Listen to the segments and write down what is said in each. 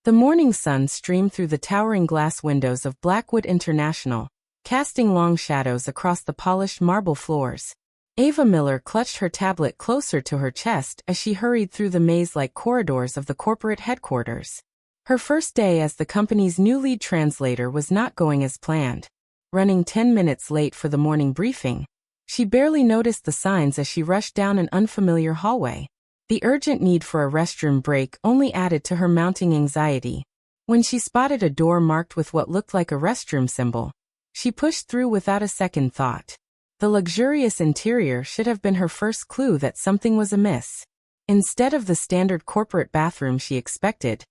The morning sun streamed through the towering glass windows of Blackwood International, casting long shadows across the polished marble floors. Ava Miller clutched her tablet closer to her chest as she hurried through the maze-like corridors of the corporate headquarters. Her first day as the company's new lead translator was not going as planned. Running 10 minutes late for the morning briefing, she barely noticed the signs as she rushed down an unfamiliar hallway. The urgent need for a restroom break only added to her mounting anxiety. When she spotted a door marked with what looked like a restroom symbol, she pushed through without a second thought. The luxurious interior should have been her first clue that something was amiss. Instead of the standard corporate bathroom she expected,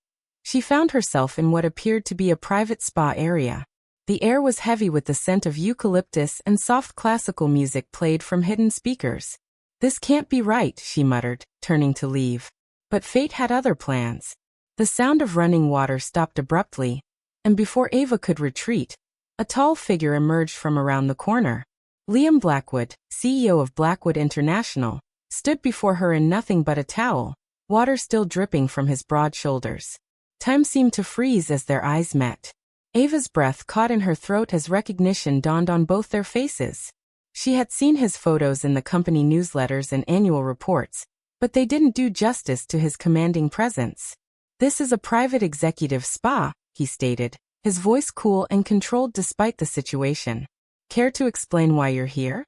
she found herself in what appeared to be a private spa area. The air was heavy with the scent of eucalyptus and soft classical music played from hidden speakers. "This can't be right," she muttered, turning to leave. But fate had other plans. The sound of running water stopped abruptly, and before Ava could retreat, a tall figure emerged from around the corner. Liam Blackwood, CEO of Blackwood International, stood before her in nothing but a towel, water still dripping from his broad shoulders. Time seemed to freeze as their eyes met. Ava's breath caught in her throat as recognition dawned on both their faces. She had seen his photos in the company newsletters and annual reports, but they didn't do justice to his commanding presence. "This is a private executive spa," he stated, his voice cool and controlled despite the situation. "Care to explain why you're here?"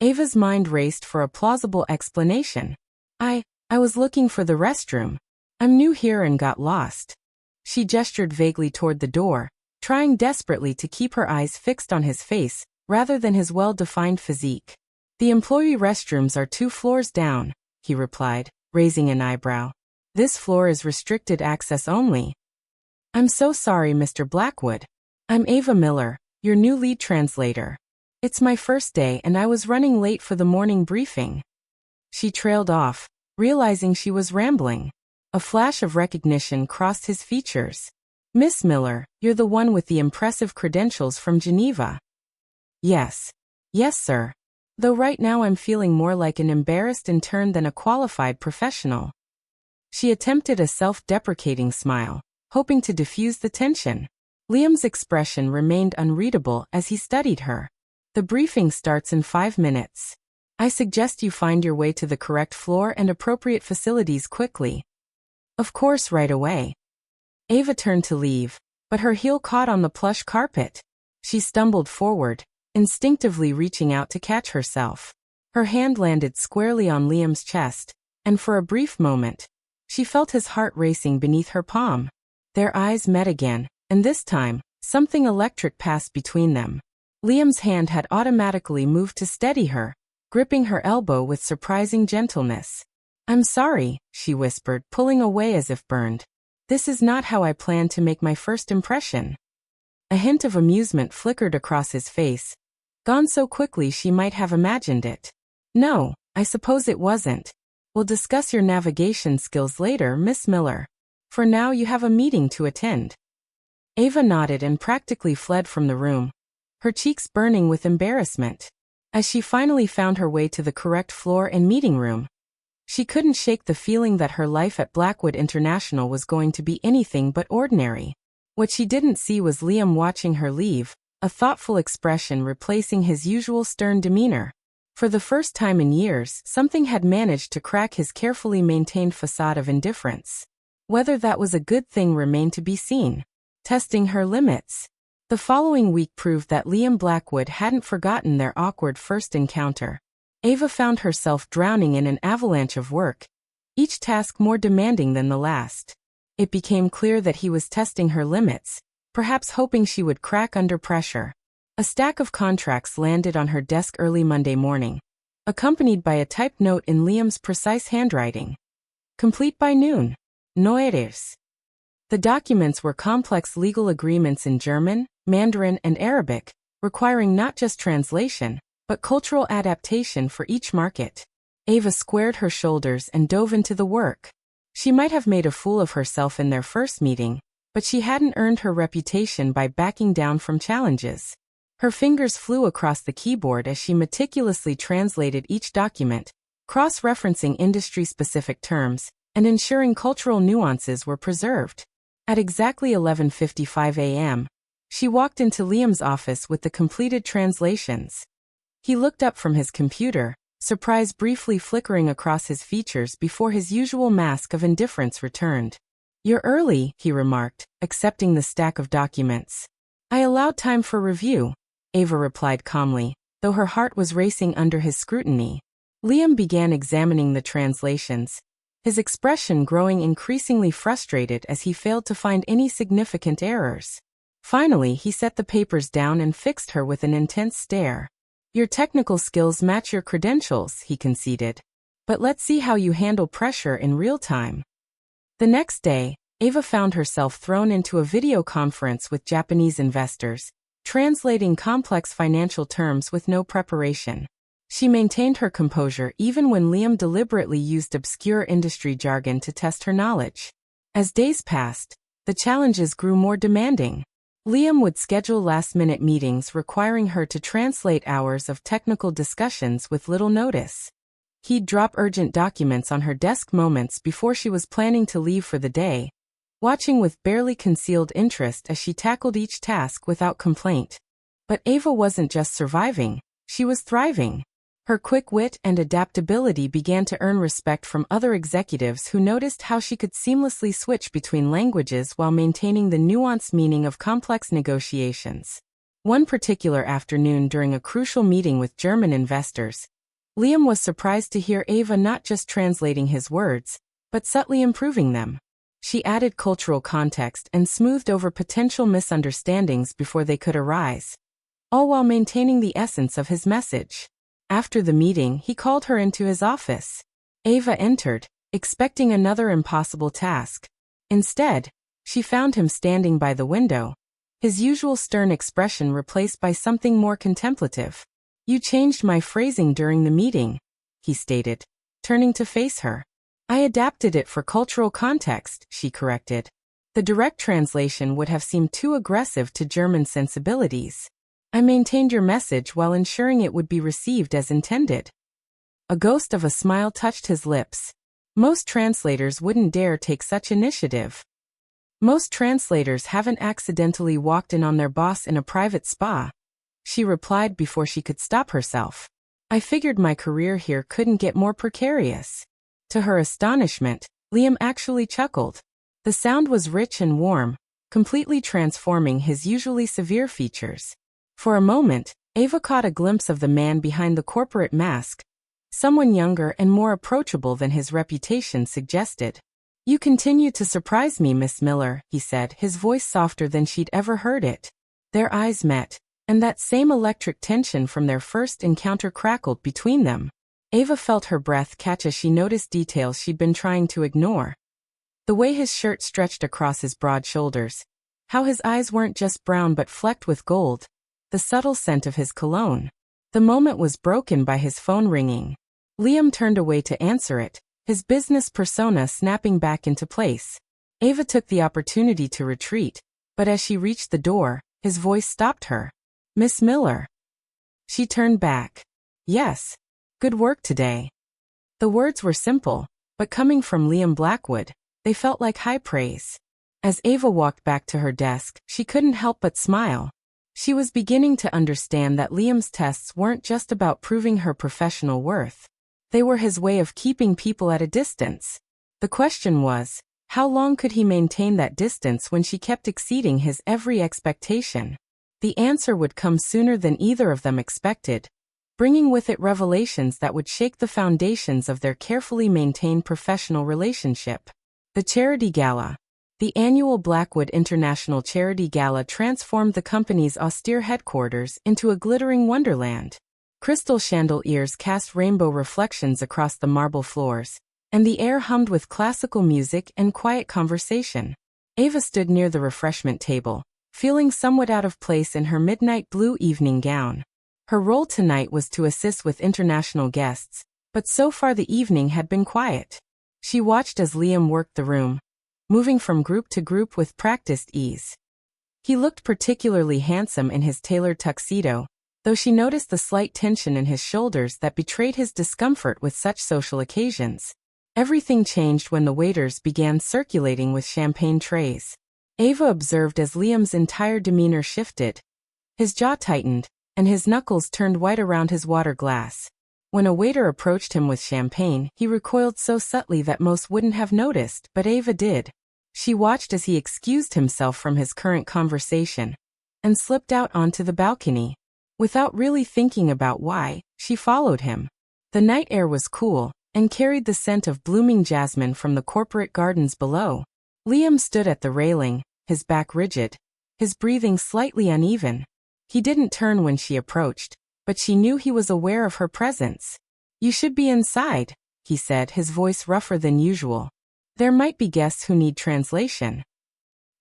Ava's mind raced for a plausible explanation. I was looking for the restroom. I'm new here and got lost." She gestured vaguely toward the door, trying desperately to keep her eyes fixed on his face, rather than his well-defined physique. "The employee restrooms are 2 floors down," he replied, raising an eyebrow. "This floor is restricted access only." "I'm so sorry, Mr. Blackwood. I'm Ava Miller, your new lead translator. It's my first day and I was running late for the morning briefing." She trailed off, realizing she was rambling. A flash of recognition crossed his features. "Miss Miller, you're the one with the impressive credentials from Geneva." Yes, sir. Though right now I'm feeling more like an embarrassed intern than a qualified professional." She attempted a self-deprecating smile, hoping to diffuse the tension. Liam's expression remained unreadable as he studied her. "The briefing starts in 5 minutes. I suggest you find your way to the correct floor and appropriate facilities quickly." "Of course, right away." Ava turned to leave, but her heel caught on the plush carpet. She stumbled forward, instinctively reaching out to catch herself. Her hand landed squarely on Liam's chest, and for a brief moment, she felt his heart racing beneath her palm. Their eyes met again, and this time, something electric passed between them. Liam's hand had automatically moved to steady her, gripping her elbow with surprising gentleness. "I'm sorry," she whispered, pulling away as if burned. "This is not how I planned to make my first impression." A hint of amusement flickered across his face, gone so quickly she might have imagined it. "No, I suppose it wasn't. We'll discuss your navigation skills later, Miss Miller. For now you have a meeting to attend." Ava nodded and practically fled from the room, her cheeks burning with embarrassment. As she finally found her way to the correct floor and meeting room, she couldn't shake the feeling that her life at Blackwood International was going to be anything but ordinary. What she didn't see was Liam watching her leave, a thoughtful expression replacing his usual stern demeanor. For the first time in years, something had managed to crack his carefully maintained facade of indifference. Whether that was a good thing remained to be seen. Testing her limits. The following week proved that Liam Blackwood hadn't forgotten their awkward first encounter. Ava found herself drowning in an avalanche of work, each task more demanding than the last. It became clear that he was testing her limits, perhaps hoping she would crack under pressure. A stack of contracts landed on her desk early Monday morning, accompanied by a typed note in Liam's precise handwriting. "Complete by noon. No errors." The documents were complex legal agreements in German, Mandarin, and Arabic, requiring not just translation, but cultural adaptation for each market. Ava squared her shoulders and dove into the work. She might have made a fool of herself in their first meeting, but she hadn't earned her reputation by backing down from challenges. Her fingers flew across the keyboard as she meticulously translated each document, cross-referencing industry-specific terms, and ensuring cultural nuances were preserved. At exactly 11:55 a.m., she walked into Liam's office with the completed translations. He looked up from his computer, surprise briefly flickering across his features before his usual mask of indifference returned. "You're early," he remarked, accepting the stack of documents. "I allowed time for review," Ava replied calmly, though her heart was racing under his scrutiny. Liam began examining the translations, his expression growing increasingly frustrated as he failed to find any significant errors. Finally, he set the papers down and fixed her with an intense stare. "Your technical skills match your credentials," he conceded. "But let's see how you handle pressure in real time." The next day, Ava found herself thrown into a video conference with Japanese investors, translating complex financial terms with no preparation. She maintained her composure even when Liam deliberately used obscure industry jargon to test her knowledge. As days passed, the challenges grew more demanding. Liam would schedule last-minute meetings requiring her to translate hours of technical discussions with little notice. He'd drop urgent documents on her desk moments before she was planning to leave for the day, watching with barely concealed interest as she tackled each task without complaint. But Ava wasn't just surviving, she was thriving. Her quick wit and adaptability began to earn respect from other executives who noticed how she could seamlessly switch between languages while maintaining the nuanced meaning of complex negotiations. One particular afternoon during a crucial meeting with German investors, Liam was surprised to hear Ava not just translating his words, but subtly improving them. She added cultural context and smoothed over potential misunderstandings before they could arise, all while maintaining the essence of his message. After the meeting, he called her into his office. Ava entered, expecting another impossible task. Instead, she found him standing by the window, his usual stern expression replaced by something more contemplative. "You changed my phrasing during the meeting," he stated, turning to face her. "I adapted it for cultural context," she corrected. The direct translation would have seemed too aggressive to German sensibilities. "I maintained your message while ensuring it would be received as intended." A ghost of a smile touched his lips. Most translators wouldn't dare take such initiative. "Most translators haven't accidentally walked in on their boss in a private spa," she replied before she could stop herself. "I figured my career here couldn't get more precarious." To her astonishment, Liam actually chuckled. The sound was rich and warm, completely transforming his usually severe features. For a moment, Ava caught a glimpse of the man behind the corporate mask, someone younger and more approachable than his reputation suggested. "You continue to surprise me, Miss Miller," he said, his voice softer than she'd ever heard it. Their eyes met, and that same electric tension from their first encounter crackled between them. Ava felt her breath catch as she noticed details she'd been trying to ignore. The way his shirt stretched across his broad shoulders, how his eyes weren't just brown but flecked with gold, the subtle scent of his cologne. The moment was broken by his phone ringing. Liam turned away to answer it, his business persona snapping back into place. Ava took the opportunity to retreat, but as she reached the door, his voice stopped her. "Miss Miller." She turned back. "Yes. Good work today." The words were simple, but coming from Liam Blackwood, they felt like high praise. As Ava walked back to her desk, she couldn't help but smile. She was beginning to understand that Liam's tests weren't just about proving her professional worth. They were his way of keeping people at a distance. The question was, how long could he maintain that distance when she kept exceeding his every expectation? The answer would come sooner than either of them expected, bringing with it revelations that would shake the foundations of their carefully maintained professional relationship. The Charity Gala. The annual Blackwood International Charity Gala transformed the company's austere headquarters into a glittering wonderland. Crystal chandeliers cast rainbow reflections across the marble floors, and the air hummed with classical music and quiet conversation. Ava stood near the refreshment table, feeling somewhat out of place in her midnight blue evening gown. Her role tonight was to assist with international guests, but so far the evening had been quiet. She watched as Liam worked the room, moving from group to group with practiced ease. He looked particularly handsome in his tailored tuxedo, though she noticed the slight tension in his shoulders that betrayed his discomfort with such social occasions. Everything changed when the waiters began circulating with champagne trays. Ava observed as Liam's entire demeanor shifted. His jaw tightened, and his knuckles turned white around his water glass. When a waiter approached him with champagne, he recoiled so subtly that most wouldn't have noticed, but Ava did. She watched as he excused himself from his current conversation and slipped out onto the balcony. Without really thinking about why, she followed him. The night air was cool and carried the scent of blooming jasmine from the corporate gardens below. Liam stood at the railing, his back rigid, his breathing slightly uneven. He didn't turn when she approached, but she knew he was aware of her presence. "You should be inside," he said, his voice rougher than usual. "There might be guests who need translation."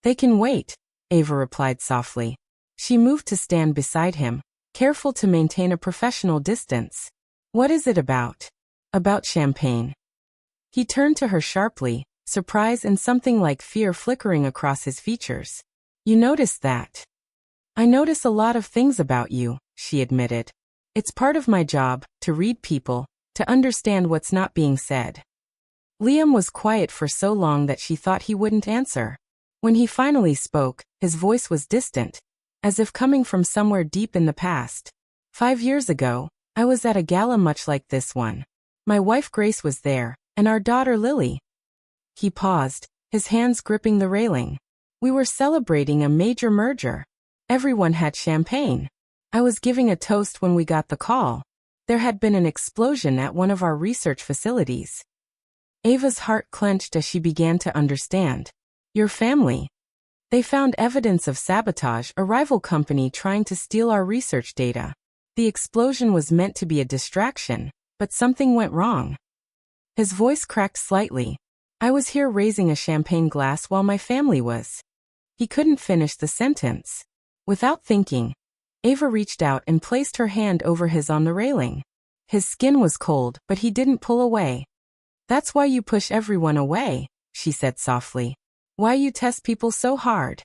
"They can wait," Ava replied softly. She moved to stand beside him, careful to maintain a professional distance. "What is it about?" "About champagne." He turned to her sharply, surprise and something like fear flickering across his features. "You noticed that?" "I notice a lot of things about you," she admitted. "It's part of my job, to read people, to understand what's not being said." Liam was quiet for so long that she thought he wouldn't answer. When he finally spoke, his voice was distant, as if coming from somewhere deep in the past. "5 years ago, I was at a gala much like this one. My wife Grace was there, and our daughter Lily." He paused, his hands gripping the railing. "We were celebrating a major merger. Everyone had champagne. I was giving a toast when we got the call. There had been an explosion at one of our research facilities." Ava's heart clenched as she began to understand. "Your family. They found evidence of sabotage, a rival company trying to steal our research data. The explosion was meant to be a distraction, but something went wrong." His voice cracked slightly. "I was here raising a champagne glass while my family was." He couldn't finish the sentence. Without thinking, Ava reached out and placed her hand over his on the railing. His skin was cold, but he didn't pull away. "That's why you push everyone away," she said softly. "Why you test people so hard."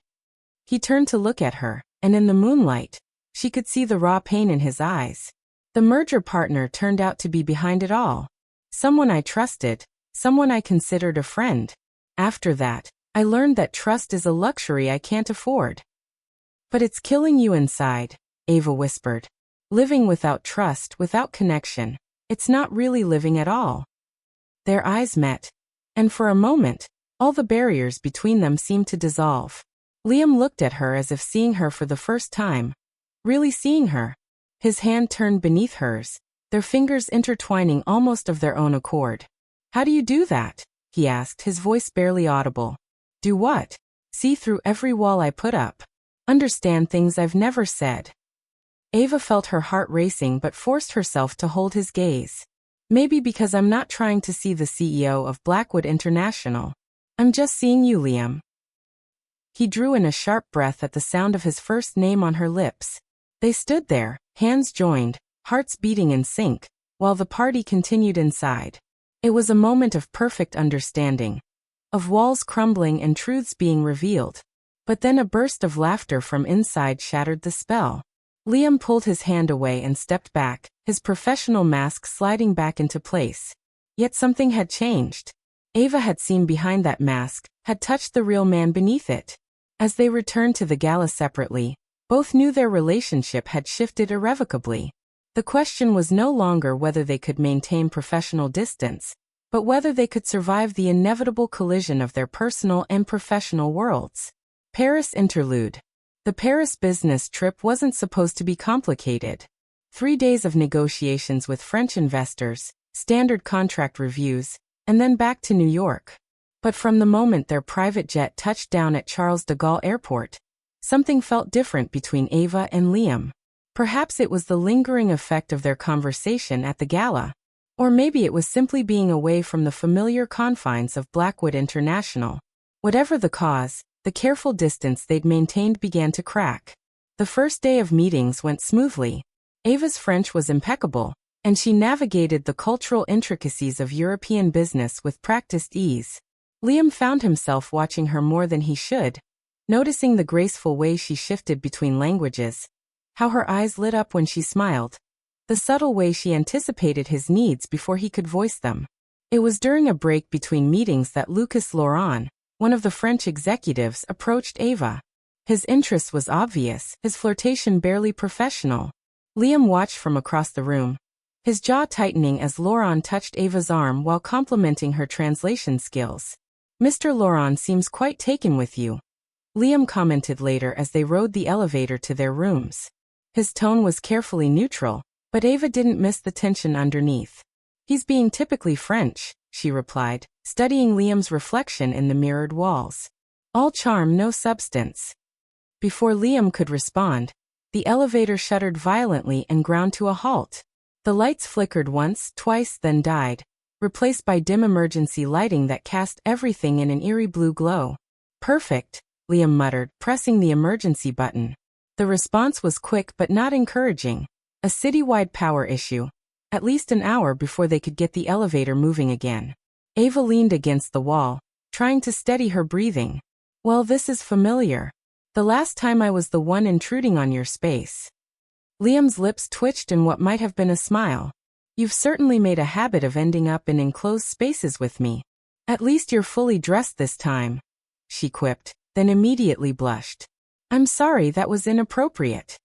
He turned to look at her, and in the moonlight, she could see the raw pain in his eyes. The merger partner turned out to be behind it all. Someone I trusted, someone I considered a friend. After that, I learned that trust is a luxury I can't afford. "But it's killing you inside," Ava whispered. "Living without trust, without connection, it's not really living at all." Their eyes met, and for a moment, all the barriers between them seemed to dissolve. Liam looked at her as if seeing her for the first time. Really seeing her. His hand turned beneath hers, their fingers intertwining almost of their own accord. "How do you do that?" he asked, his voice barely audible. "Do what?" "See through every wall I put up. Understand things I've never said." Ava felt her heart racing but forced herself to hold his gaze. "Maybe because I'm not trying to see the CEO of Blackwood International. I'm just seeing you, Liam." He drew in a sharp breath at the sound of his first name on her lips. They stood there, hands joined, hearts beating in sync, while the party continued inside. It was a moment of perfect understanding, of walls crumbling and truths being revealed. But then a burst of laughter from inside shattered the spell. Liam pulled his hand away and stepped back, his professional mask sliding back into place. Yet something had changed. Ava had seen behind that mask, had touched the real man beneath it. As they returned to the gala separately, both knew their relationship had shifted irrevocably. The question was no longer whether they could maintain professional distance, but whether they could survive the inevitable collision of their personal and professional worlds. Paris interlude. The Paris business trip wasn't supposed to be complicated. 3 days of negotiations with French investors, standard contract reviews, and then back to New York. But from the moment their private jet touched down at Charles de Gaulle Airport, something felt different between Ava and Liam. Perhaps it was the lingering effect of their conversation at the gala. Or maybe it was simply being away from the familiar confines of Blackwood International. Whatever the cause, the careful distance they'd maintained began to crack. The first day of meetings went smoothly. Ava's French was impeccable, and she navigated the cultural intricacies of European business with practiced ease. Liam found himself watching her more than he should, noticing the graceful way she shifted between languages, how her eyes lit up when she smiled, the subtle way she anticipated his needs before he could voice them. It was during a break between meetings that Lucas Laurent, one of the French executives, approached Ava. His interest was obvious, his flirtation barely professional. Liam watched from across the room, his jaw tightening as Laurent touched Ava's arm while complimenting her translation skills. "Mr. Laurent seems quite taken with you," Liam commented later as they rode the elevator to their rooms. His tone was carefully neutral, but Ava didn't miss the tension underneath. "He's being typically French," she replied, studying Liam's reflection in the mirrored walls. "All charm, no substance." Before Liam could respond, the elevator shuddered violently and ground to a halt. The lights flickered once, twice, then died, replaced by dim emergency lighting that cast everything in an eerie blue glow. "Perfect," Liam muttered, pressing the emergency button. The response was quick but not encouraging. A citywide power issue. At least an hour before they could get the elevator moving again. Ava leaned against the wall, trying to steady her breathing. "Well, this is familiar. The last time I was the one intruding on your space." Liam's lips twitched in what might have been a smile. "You've certainly made a habit of ending up in enclosed spaces with me. At least you're fully dressed this time," she quipped, then immediately blushed. "I'm sorry, that was inappropriate."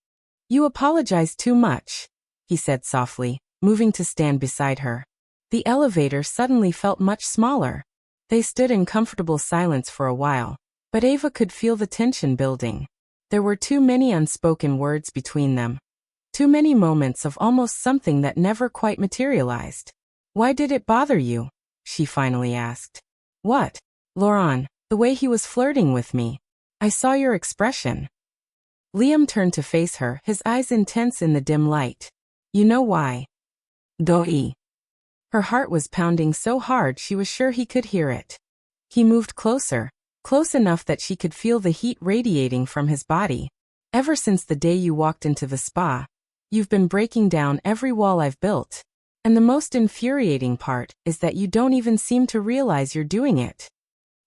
"You apologize too much," he said softly, moving to stand beside her. The elevator suddenly felt much smaller. They stood in comfortable silence for a while, but Ava could feel the tension building. There were too many unspoken words between them. Too many moments of almost something that never quite materialized. "Why did it bother you?" she finally asked. "What?" "Laurent, the way he was flirting with me. I saw your expression." Liam turned to face her, his eyes intense in the dim light. "You know why?" "Doi." Her heart was pounding so hard she was sure he could hear it. He moved closer, close enough that she could feel the heat radiating from his body. "Ever since the day you walked into the spa, you've been breaking down every wall I've built. And the most infuriating part is that you don't even seem to realize you're doing it."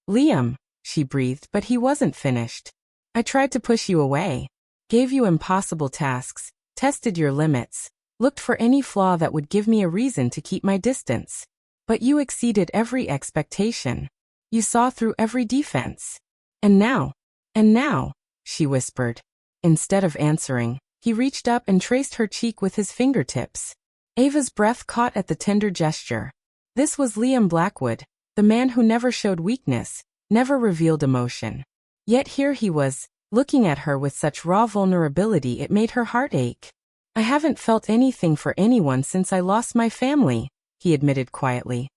"Liam," she breathed, but he wasn't finished. "I tried to push you away. Gave you impossible tasks, tested your limits, looked for any flaw that would give me a reason to keep my distance. But you exceeded every expectation. You saw through every defense. And now, she whispered. Instead of answering, he reached up and traced her cheek with his fingertips. Ava's breath caught at the tender gesture. This was Liam Blackwood, the man who never showed weakness, never revealed emotion. Yet here he was, looking at her with such raw vulnerability it made her heart ache. "I haven't felt anything for anyone since I lost my family," he admitted quietly.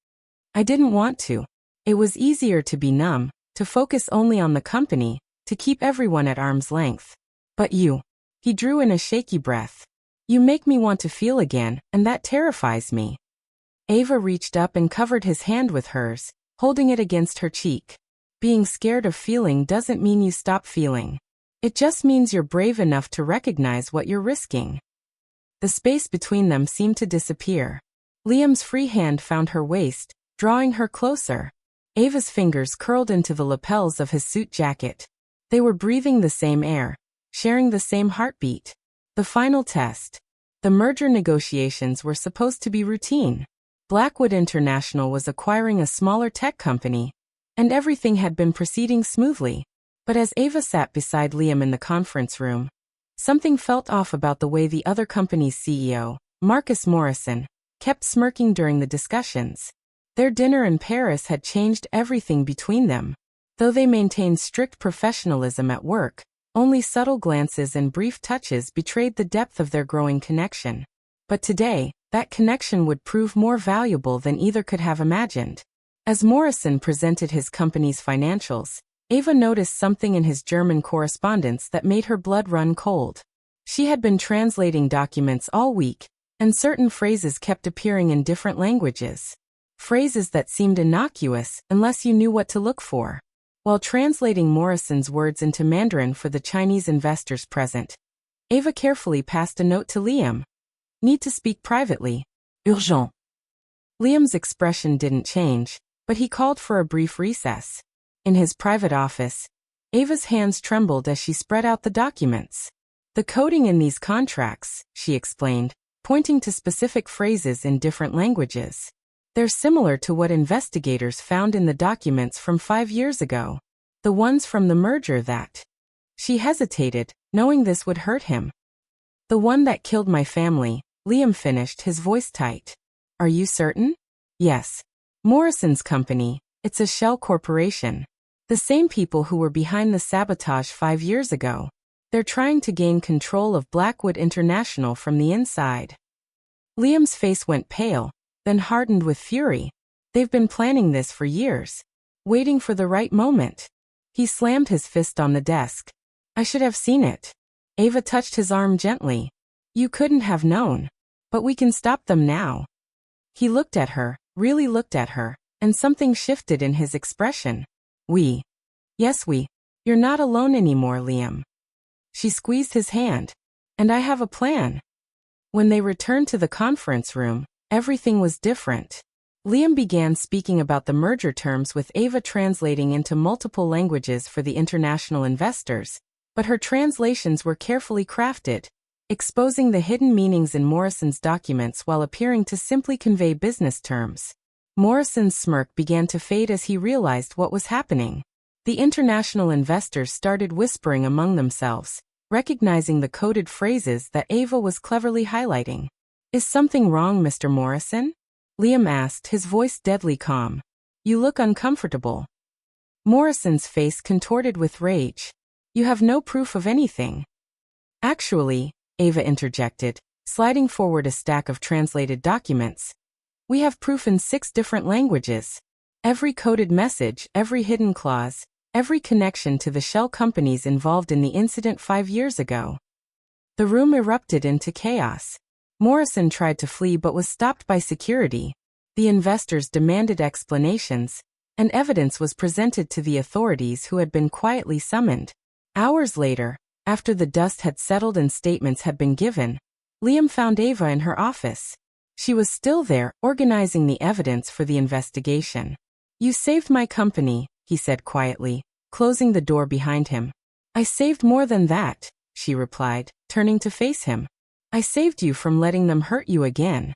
"I didn't want to. It was easier to be numb, to focus only on the company, to keep everyone at arm's length. But you," he drew in a shaky breath, "you make me want to feel again, and that terrifies me." Ava reached up and covered his hand with hers, holding it against her cheek. "Being scared of feeling doesn't mean you stop feeling. It just means you're brave enough to recognize what you're risking." The space between them seemed to disappear. Liam's free hand found her waist, drawing her closer. Ava's fingers curled into the lapels of his suit jacket. They were breathing the same air, sharing the same heartbeat. The final test. The merger negotiations were supposed to be routine. Blackwood International was acquiring a smaller tech company, and everything had been proceeding smoothly. But as Ava sat beside Liam in the conference room, something felt off about the way the other company's CEO, Marcus Morrison, kept smirking during the discussions. Their dinner in Paris had changed everything between them. Though they maintained strict professionalism at work, only subtle glances and brief touches betrayed the depth of their growing connection. But today, that connection would prove more valuable than either could have imagined. As Morrison presented his company's financials, Ava noticed something in his German correspondence that made her blood run cold. She had been translating documents all week, and certain phrases kept appearing in different languages. Phrases that seemed innocuous unless you knew what to look for. While translating Morrison's words into Mandarin for the Chinese investors present, Ava carefully passed a note to Liam. "Need to speak privately. Urgent." Liam's expression didn't change, but he called for a brief recess. In his private office, Ava's hands trembled as she spread out the documents. "The coding in these contracts," she explained, pointing to specific phrases in different languages. They're similar to what investigators found in the documents from 5 years ago. The ones from the merger that... She hesitated, knowing this would hurt him. The one that killed my family, Liam finished, his voice tight. Are you certain? Yes. Morrison's company, it's a shell corporation. The same people who were behind the sabotage 5 years ago. They're trying to gain control of Blackwood International from the inside. Liam's face went pale, then hardened with fury. They've been planning this for years, waiting for the right moment. He slammed his fist on the desk. I should have seen it. Ava touched his arm gently. You couldn't have known. But we can stop them now. He looked at her, really looked at her, and something shifted in his expression. We. Yes, we. You're not alone anymore, Liam. She squeezed his hand. And I have a plan. When they returned to the conference room, everything was different. Liam began speaking about the merger terms with Ava translating into multiple languages for the international investors, but her translations were carefully crafted, exposing the hidden meanings in Morrison's documents while appearing to simply convey business terms. Morrison's smirk began to fade as he realized what was happening. The international investors started whispering among themselves, recognizing the coded phrases that Ava was cleverly highlighting. Is something wrong, Mr. Morrison? Liam asked, his voice deadly calm. You look uncomfortable. Morrison's face contorted with rage. You have no proof of anything. Actually, Ava interjected, sliding forward a stack of translated documents. We have proof in 6 different languages. Every coded message, every hidden clause, every connection to the shell companies involved in the incident 5 years ago. The room erupted into chaos. Morrison tried to flee but was stopped by security. The investors demanded explanations, and evidence was presented to the authorities who had been quietly summoned. Hours later, after the dust had settled and statements had been given, Liam found Ava in her office. She was still there, organizing the evidence for the investigation. You saved my company, he said quietly, closing the door behind him. I saved more than that, she replied, turning to face him. I saved you from letting them hurt you again.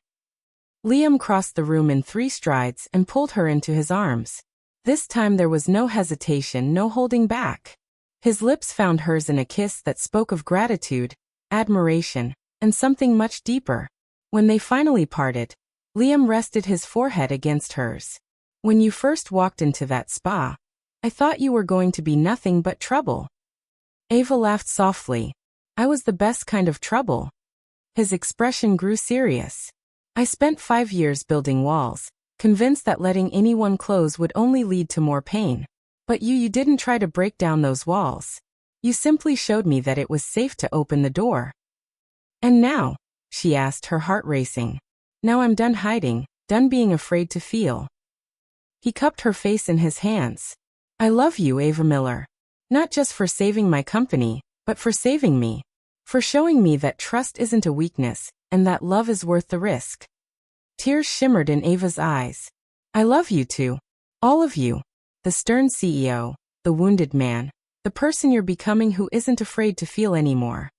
Liam crossed the room in 3 strides and pulled her into his arms. This time there was no hesitation, no holding back. His lips found hers in a kiss that spoke of gratitude, admiration, and something much deeper. When they finally parted, Liam rested his forehead against hers. When you first walked into that spa, I thought you were going to be nothing but trouble. Ava laughed softly. I was the best kind of trouble. His expression grew serious. I spent 5 years building walls, convinced that letting anyone close would only lead to more pain. But you didn't try to break down those walls. You simply showed me that it was safe to open the door. And now? She asked, her heart racing. Now I'm done hiding, done being afraid to feel. He cupped her face in his hands. I love you, Ava Miller. Not just for saving my company, but for saving me. For showing me that trust isn't a weakness, and that love is worth the risk. Tears shimmered in Ava's eyes. I love you too. All of you. The stern CEO, the wounded man, the person you're becoming who isn't afraid to feel anymore.